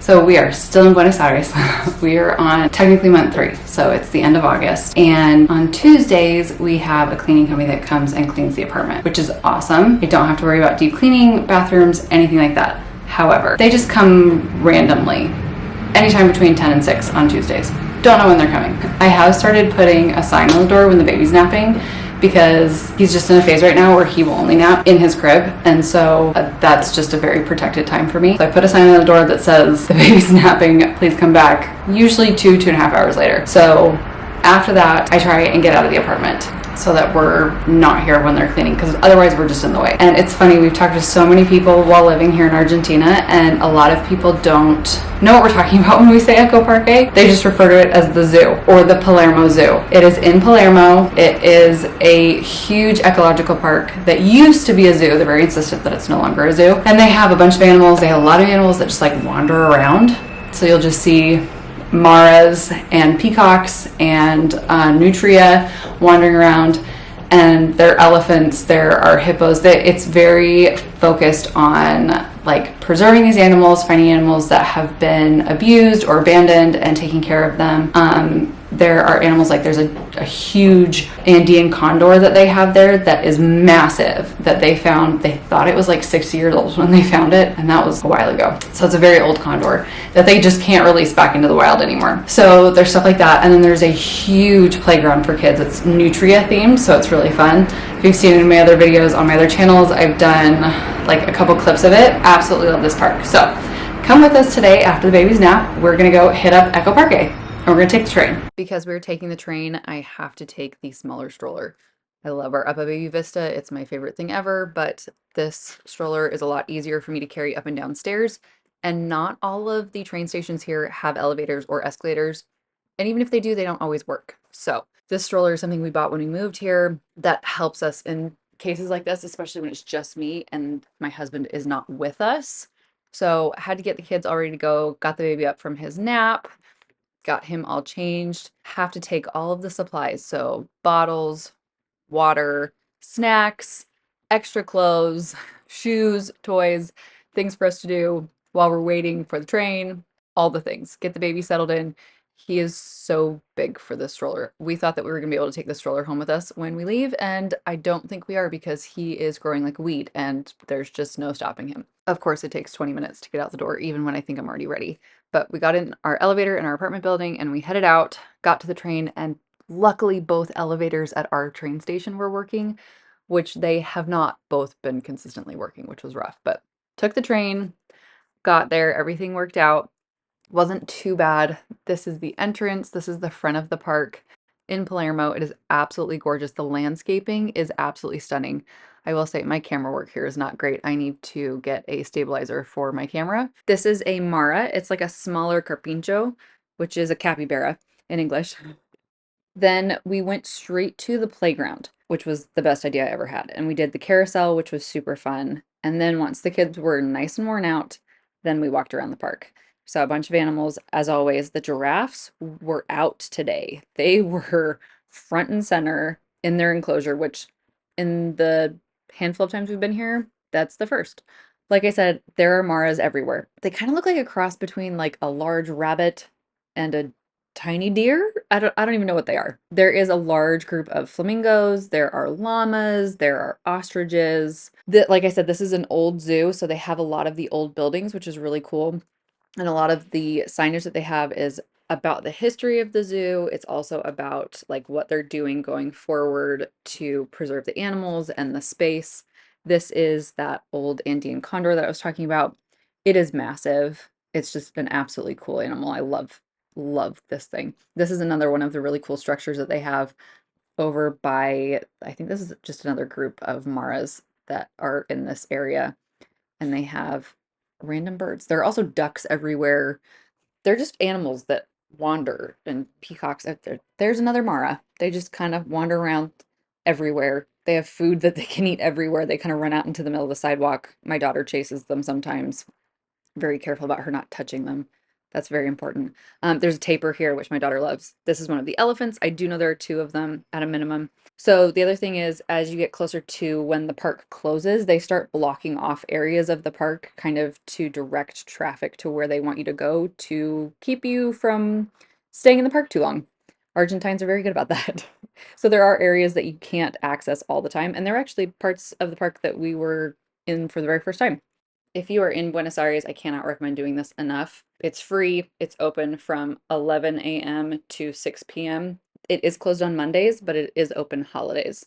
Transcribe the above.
So we are still in Buenos Aires. We are on technically month 3, so it's the end of August. And on Tuesdays, we have a cleaning company that comes and cleans the apartment, which is awesome. I don't have to worry about deep cleaning, bathrooms, anything like that. However, they just come randomly, anytime between 10 and 6 on Tuesdays. Don't know when they're coming. I have started putting a sign on the door when the baby's napping, because he's just in a phase right now where he will only nap in his crib, and so that's just a very protected time for me. So I put a sign on the door that says, the baby's napping, please come back, usually 2.5 hours later. So after that, I try and get out of the apartment so that we're not here when they're cleaning, because otherwise we're just in the way. And it's funny, we've talked to so many people while living here in Argentina, and a lot of people don't know what we're talking about when we say Ecoparque. They just refer to it as the zoo, or the Palermo Zoo. It is in Palermo. It is a huge ecological park that used to be a zoo. They're very insistent that it's no longer a zoo. And they have a bunch of animals. They have a lot of animals that just like wander around. So you'll just see maras and peacocks and nutria wandering around, and there are elephants, there are hippos. It's very focused on like preserving these animals, finding animals that have been abused or abandoned and taking care of them. There are animals like there's a huge Andean condor that they have there that is massive, that they found. They thought it was like 60 years old when they found it, and that was a while ago. So it's a very old condor that they just can't release back into the wild anymore. So there's stuff like that, and then there's a huge playground for kids. It's nutria themed, so it's really fun. If you've seen it in my other videos on my other channels, I've done like a couple clips of it. Absolutely love this park. So come with us today after the baby's nap. We're gonna go hit up Ecoparque. And we're gonna take the train. Because we're taking the train, I have to take the smaller stroller. I love our Uppa Baby Vista. It's my favorite thing ever, but this stroller is a lot easier for me to carry up and down stairs. And not all of the train stations here have elevators or escalators. And even if they do, they don't always work. So this stroller is something we bought when we moved here that helps us in cases like this, especially when it's just me and my husband is not with us. So I had to get the kids all ready to go, got the baby up from his nap, got him all changed, have to take all of the supplies. So bottles, water, snacks, extra clothes, shoes, toys, things for us to do while we're waiting for the train, all the things. Get the baby settled in. He is so big for the stroller. We thought that we were going to be able to take the stroller home with us when we leave, and I don't think we are, because he is growing like a weed and there's just no stopping him. Of course, it takes 20 minutes to get out the door, even when I think I'm already ready. But we got in our elevator in our apartment building and we headed out, got to the train, and luckily both elevators at our train station were working, which they have not both been consistently working, which was rough. But took the train, got there, everything worked out. Wasn't too bad. This is the entrance. This is the front of the park in Palermo. It is absolutely gorgeous. The landscaping is absolutely stunning. I will say my camera work here is not great. I need to get a stabilizer for my camera. This is a Mara. It's like a smaller carpincho, which is a capybara in English. Then we went straight to the playground, which was the best idea I ever had. And we did the carousel, which was super fun. And then once the kids were nice and worn out, then we walked around the park. Saw a bunch of animals. As always, the giraffes were out today. They were front and center in their enclosure, which in the handful of times we've been here, that's the first. Like I said, there are maras everywhere. They kind of look like a cross between like a large rabbit and a tiny deer. I don't even know what they are. There is a large group of flamingos, there are llamas, there are ostriches. Like I said, this is an old zoo, so they have a lot of the old buildings, which is really cool. And a lot of the signage that they have is about the history of the zoo. It's also about like what they're doing going forward to preserve the animals and the space. This is that old Andean condor that I was talking about. It is massive. It's just an absolutely cool animal. I love this thing. This is another one of the really cool structures that they have over by, I think this is just another group of maras that are in this area, and they have random birds. There are also ducks everywhere. They're just animals that wander, and peacocks out there. There's another Mara. They just kind of wander around everywhere. They have food that they can eat everywhere. They kind of run out into the middle of the sidewalk. My daughter chases them sometimes. Very careful about her not touching them. That's very important. There's a tapir here, which my daughter loves. This is one of the elephants. I do know there are two of them at a minimum. So the other thing is, as you get closer to when the park closes, they start blocking off areas of the park kind of to direct traffic to where they want you to go to keep you from staying in the park too long. Argentines are very good about that. So there are areas that you can't access all the time, and there are actually parts of the park that we were in for the very first time. If you are in Buenos Aires, I cannot recommend doing this enough. It's free. It's open from 11 a.m. to 6 p.m. It is closed on Mondays, but it is open holidays.